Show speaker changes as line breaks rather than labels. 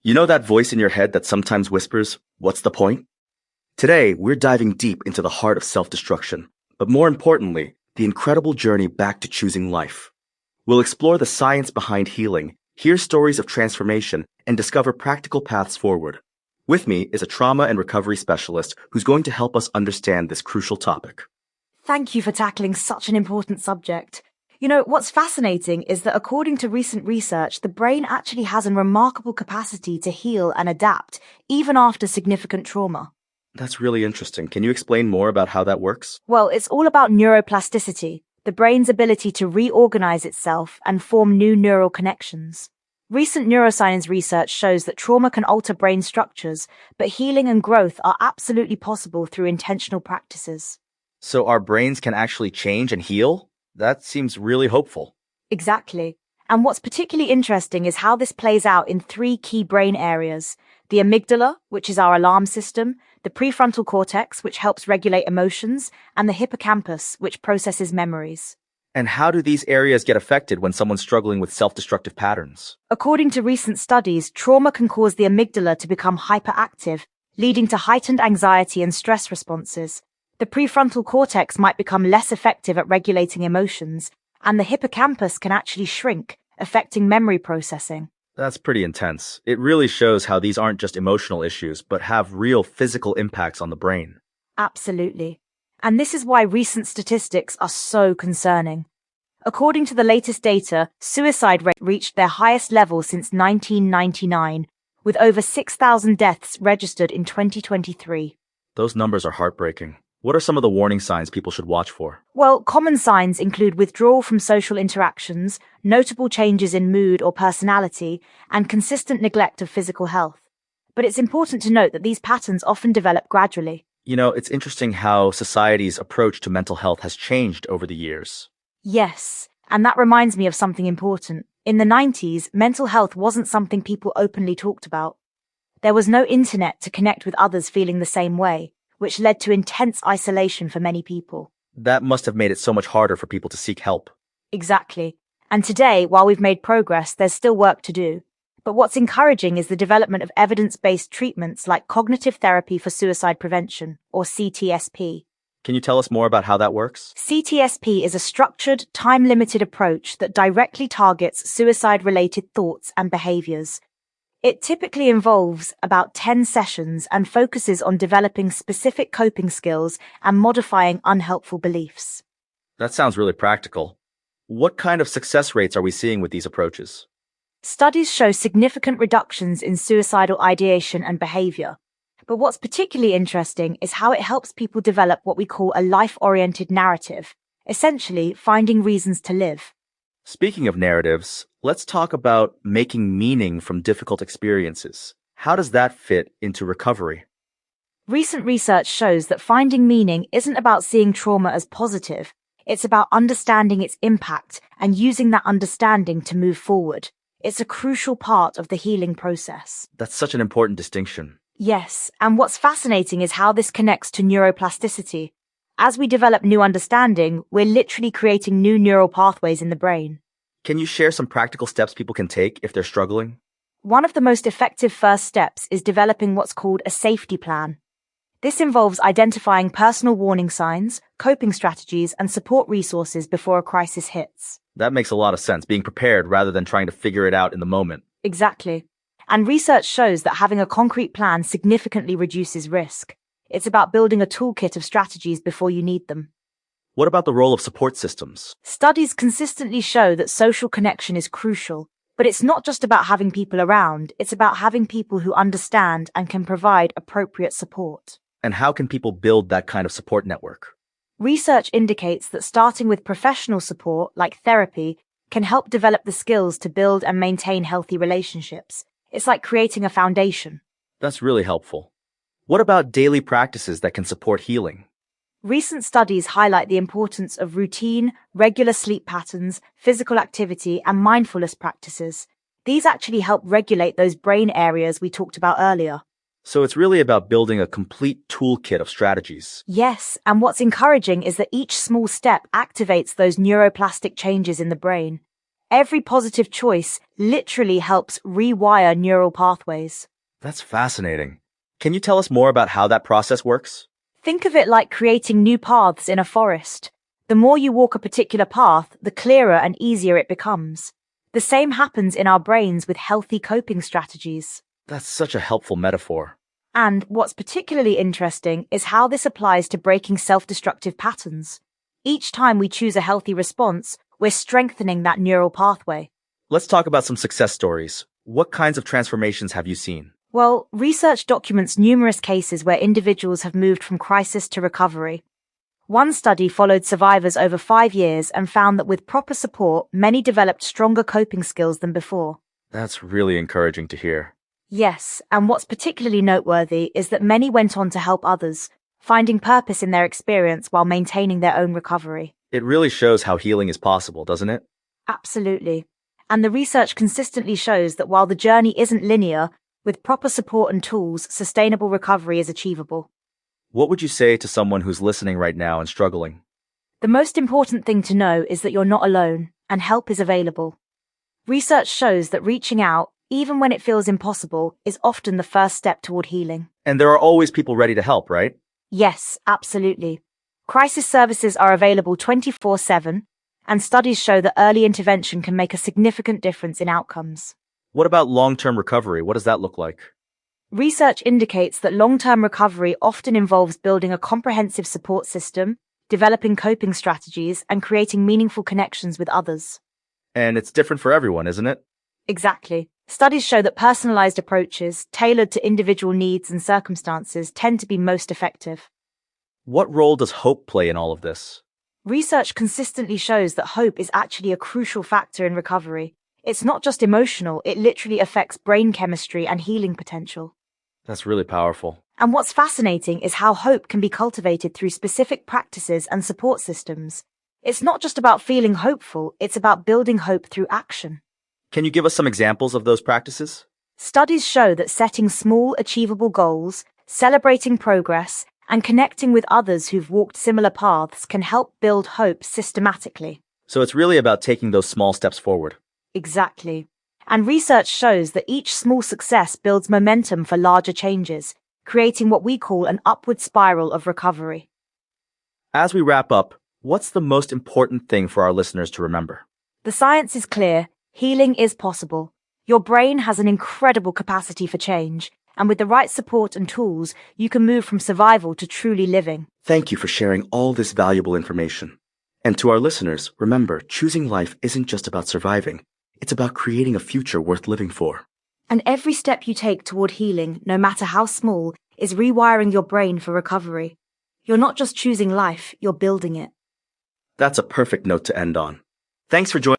You know that voice in your head that sometimes whispers, "What's the point?" Today, we're diving deep into the heart of self-destruction, but more importantly, the incredible journey back to choosing life. We'll explore the science behind healing, hear stories of transformation, and discover practical paths forward. With me is a trauma and recovery specialist who's going to help us understand this crucial topic.
Thank you for tackling such an important subject. You know, what's fascinating is that according to recent research, the brain actually has a remarkable capacity to heal and adapt, even after significant trauma.
That's really interesting. Can you explain more about how that works?
Well, it's all about neuroplasticity, the brain's ability to reorganize itself and form new neural connections. Recent neuroscience research shows that trauma can alter brain structures, but healing and growth are absolutely possible through intentional practices.
So our brains can actually change and heal? That seems really hopeful.
Exactly. And what's particularly interesting is how this plays out in three key brain areas: the amygdala, which is our alarm system, the prefrontal cortex, which helps regulate emotions, and the hippocampus, which processes memories.
And how do these areas get affected when someone's struggling with self-destructive patterns?
According to recent studies, trauma can cause the amygdala to become hyperactive, leading to heightened anxiety and stress responses. The prefrontal cortex might become less effective at regulating emotions, and the hippocampus can actually shrink, affecting memory processing.
That's pretty intense. It really shows how these aren't just emotional issues, but have real physical impacts on the brain.
Absolutely. And this is why recent statistics are so concerning. According to the latest data, suicide rate reached their highest level since 1999, with over 6,000 deaths registered in 2023.
Those numbers are heartbreaking. What are some of the warning signs people should watch for?
Well, common signs include withdrawal from social interactions, notable changes in mood or personality, and consistent neglect of physical health. But it's important to note that these patterns often develop gradually.
You know, it's interesting how society's approach to mental health has changed over the years.
Yes, and that reminds me of something important. In the 90s, mental health wasn't something people openly talked about. There was no internet to connect with others feeling the same way, which led to intense isolation for many people.
That must have made it so much harder for people to seek help.
Exactly. And today, while we've made progress, there's still work to do. But what's encouraging is the development of evidence-based treatments like cognitive therapy for suicide prevention, or CTSP.
Can you tell us more about how that works?
CTSP is a structured, time-limited approach that directly targets suicide-related thoughts and behaviors. It typically involves about 10 sessions and focuses on developing specific coping skills and modifying unhelpful beliefs.
That sounds really practical. What kind of success rates are we seeing with these approaches?
Studies show significant reductions in suicidal ideation and behavior. But what's particularly interesting is how it helps people develop what we call a life-oriented narrative, essentially finding reasons to live.
Speaking of narratives, let's talk about making meaning from difficult experiences. How does that fit into recovery?
Recent research shows that finding meaning isn't about seeing trauma as positive. It's about understanding its impact and using that understanding to move forward. It's a crucial part of the healing process.
That's such an important distinction.
Yes, and what's fascinating is how this connects to neuroplasticity. As we develop new understanding, we're literally creating new neural pathways in the brain.
Can you share some practical steps people can take if they're struggling?
One of the most effective first steps is developing what's called a safety plan. This involves identifying personal warning signs, coping strategies, and support resources before a crisis hits.
That makes a lot of sense, being prepared rather than trying to figure it out in the moment.
Exactly. And research shows that having a concrete plan significantly reduces risk. It's about building a toolkit of strategies before you need them.
What about the role of support systems?
Studies consistently show that social connection is crucial, but it's not just about having people around, it's about having people who understand and can provide appropriate support.
And how can people build that kind of support network?
Research indicates that starting with professional support, like therapy, can help develop the skills to build and maintain healthy relationships. It's like creating a foundation.
That's really helpful. What about daily practices that can support healing?
Recent studies highlight the importance of routine, regular sleep patterns, physical activity, and mindfulness practices. These actually help regulate those brain areas we talked about earlier.
So it's really about building a complete toolkit of strategies.
Yes, and what's encouraging is that each small step activates those neuroplastic changes in the brain. Every positive choice literally helps rewire neural pathways.
That's fascinating. Can you tell us more about how that process works?
Think of it like creating new paths in a forest. The more you walk a particular path, the clearer and easier it becomes. The same happens in our brains with healthy coping strategies.
That's such a helpful metaphor.
And what's particularly interesting is how this applies to breaking self-destructive patterns. Each time we choose a healthy response, we're strengthening that neural pathway.
Let's talk about some success stories. What kinds of transformations have you seen?
Well, research documents numerous cases where individuals have moved from crisis to recovery. One study followed survivors over 5 years and found that with proper support, many developed stronger coping skills than before.
That's really encouraging to hear.
Yes, and what's particularly noteworthy is that many went on to help others, finding purpose in their experience while maintaining their own recovery.
It really shows how healing is possible, doesn't it?
Absolutely. And the research consistently shows that while the journey isn't linear, with proper support and tools, sustainable recovery is achievable.
What would you say to someone who's listening right now and struggling?
The most important thing to know is that you're not alone, and help is available. Research shows that reaching out, even when it feels impossible, is often the first step toward healing.
And there are always people ready to help, right?
Yes, absolutely. Crisis services are available 24/7, and studies show that early intervention can make a significant difference in outcomes.
What about long-term recovery? What does that look like?
Research indicates that long-term recovery often involves building a comprehensive support system, developing coping strategies, and creating meaningful connections with others.
And it's different for everyone, isn't it?
Exactly. Studies show that personalized approaches, tailored to individual needs and circumstances, tend to be most effective.
What role does hope play in all of this?
Research consistently shows that hope is actually a crucial factor in recovery. It's not just emotional, it literally affects brain chemistry and healing potential.
That's really powerful.
And what's fascinating is how hope can be cultivated through specific practices and support systems. It's not just about feeling hopeful, it's about building hope through action.
Can you give us some examples of those practices?
Studies show that setting small, achievable goals, celebrating progress, and connecting with others who've walked similar paths can help build hope systematically.
So it's really about taking those small steps forward.
Exactly. And research shows that each small success builds momentum for larger changes, creating what we call an upward spiral of recovery.
As we wrap up, what's the most important thing for our listeners to remember?
The science is clear. Healing is possible. Your brain has an incredible capacity for change, and with the right support and tools, you can move from survival to truly living.
Thank you for sharing all this valuable information. And to our listeners, remember, choosing life isn't just about surviving. It's about creating a future worth living for.
And every step you take toward healing, no matter how small, is rewiring your brain for recovery. You're not just choosing life, you're building it.
That's a perfect note to end on. Thanks for joining.